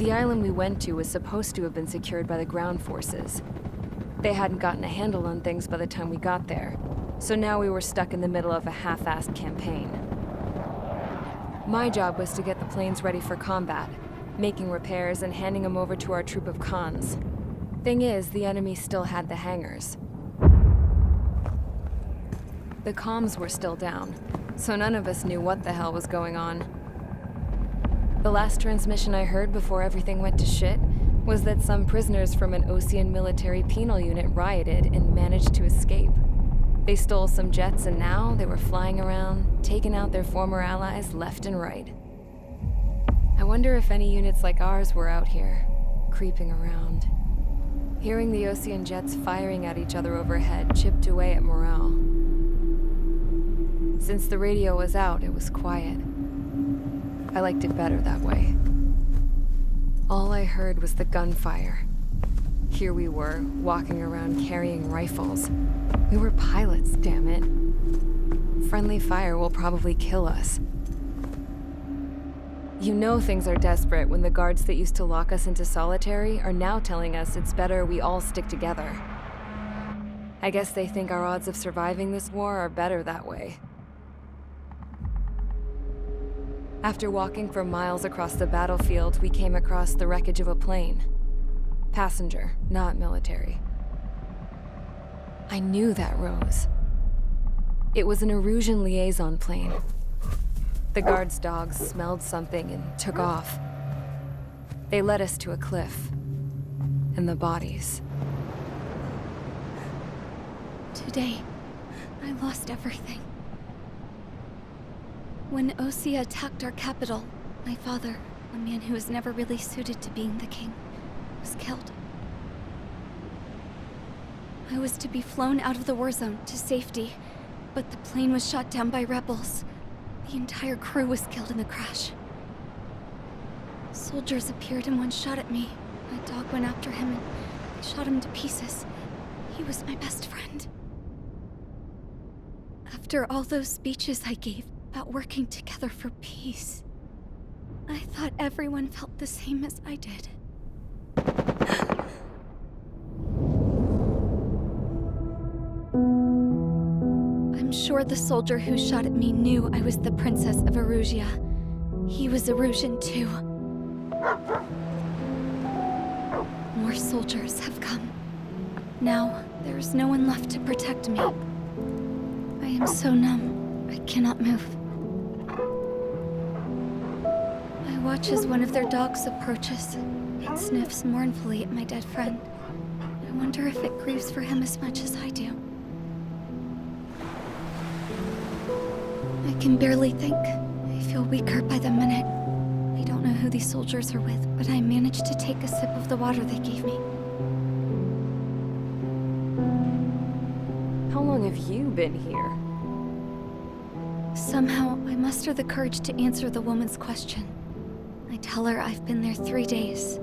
The island we went to was supposed to have been secured by the ground forces. They hadn't gotten a handle on things by the time we got there, so now we were stuck in the middle of a half-assed campaign. My job was to get the planes ready for combat, making repairs and handing them over to our troop of cons. Thing is, the enemy still had the hangars. The comms were still down, so none of us knew what the hell was going on. The last transmission I heard before everything went to shit was that some prisoners from an Osean military penal unit rioted and managed to escape. They stole some jets and now they were flying around, taking out their former allies left and right. I wonder if any units like ours were out here, creeping around. Hearing the Osean jets firing at each other overhead chipped away at morale. Since the radio was out, it was quiet. I liked it better that way. All I heard was the gunfire. Here we were, walking around carrying rifles. We were pilots, damn it. Friendly fire will probably kill us. You know things are desperate when the guards that used to lock us into solitary are now telling us it's better we all stick together. I guess they think our odds of surviving this war are better that way. After walking for miles across the battlefield, we came across the wreckage of a plane. Passenger, not military. I knew that rose. It was an Erusian liaison plane. The guards' dogs smelled something and took off. They led us to a cliff. And the bodies. Today, I lost everything. When Osea attacked our capital, my father, a man who was never really suited to being the king, was killed. I was to be flown out of the war zone to safety, but the plane was shot down by rebels. The entire crew was killed in the crash. Soldiers appeared and one shot at me. My dog went after him and shot him to pieces. He was my best friend. After all those speeches I gave about working together for peace, I thought everyone felt the same as I did. I'm sure the soldier who shot at me knew I was the Princess of Erusia. He was Erusian too. More soldiers have come. Now, there is no one left to protect me. I am so numb, I cannot move. I watch as one of their dogs approaches. It sniffs mournfully at my dead friend. I wonder if it grieves for him as much as I do. I can barely think. I feel weaker by the minute. I don't know who these soldiers are with, but I managed to take a sip of the water they gave me. How long have you been here? Somehow, I muster the courage to answer the woman's question. I tell her I've been there 3 days.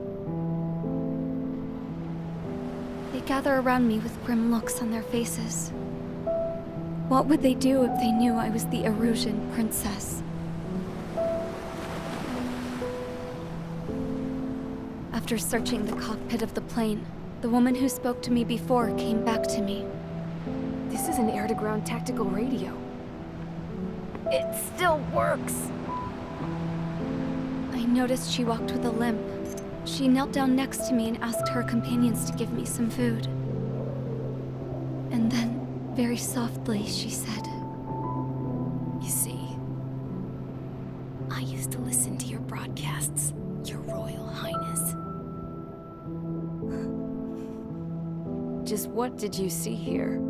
They gather around me with grim looks on their faces. What would they do if they knew I was the Erusian princess? After searching the cockpit of the plane, the woman who spoke to me before came back to me. This is an air-to-ground tactical radio. It still works! I noticed she walked with a limp. She knelt down next to me and asked her companions to give me some food. And then, very softly, she said, "You see, I used to listen to your broadcasts, Your Royal Highness." Just what did you see here?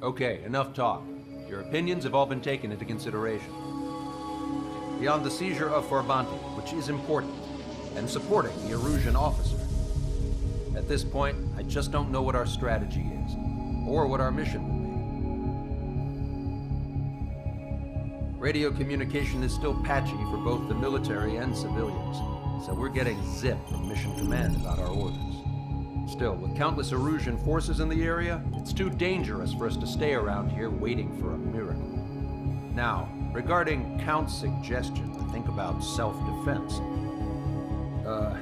Okay, enough talk. Your opinions have all been taken into consideration. Beyond the seizure of Forbanti, which is important, and supporting the Erusian officer, at this point, I just don't know what our strategy is, or what our mission will be. Radio communication is still patchy for both the military and civilians. so we're getting zip from Mission Command about our orders. Still, with countless Erusian forces in the area, it's too dangerous for us to stay around here waiting for a miracle. Now, regarding Count's suggestion to think about self-defense, I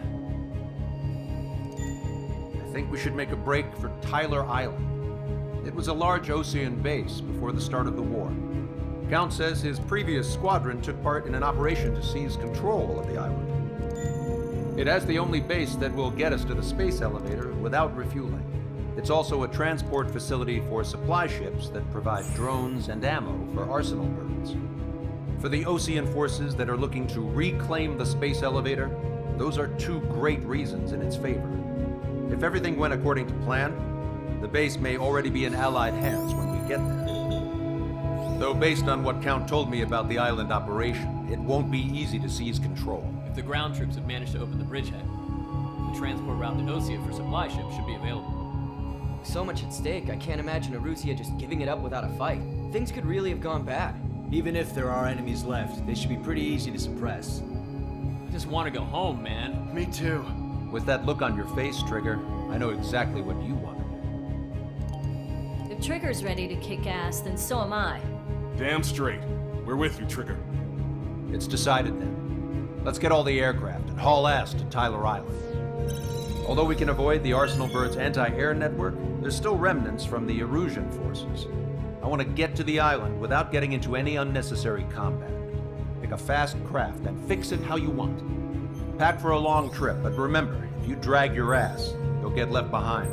think we should make a break for Tyler Island. It was a large Osean base before the start of the war. Count says his previous squadron took part in an operation to seize control of the island. It has the only base that will get us to the space elevator without refueling. It's also a transport facility for supply ships that provide drones and ammo for arsenal birds. For the Osean forces that are looking to reclaim the space elevator, those are two great reasons in its favor. If everything went according to plan, the base may already be in Allied hands when we get there. Though based on what Count told me about the island operation, it won't be easy to seize control. If the ground troops have managed to open the bridgehead, the transport route to Osea for supply ships should be available. With so much at stake, I can't imagine Erusia just giving it up without a fight. Things could really have gone bad. Even if there are enemies left, they should be pretty easy to suppress. I just want to go home, man. Me too. With that look on your face, Trigger, I know exactly what you wanted. If Trigger's ready to kick ass, then so am I. Damn straight. We're with you, Trigger. It's decided then. Let's get all the aircraft and haul ass to Tyler Island. Although we can avoid the Arsenal Bird's anti-air network, there's still remnants from the Erusian forces. I want to get to the island without getting into any unnecessary combat. Pick a fast craft and fix it how you want. Pack for a long trip, but remember, if you drag your ass, you'll get left behind.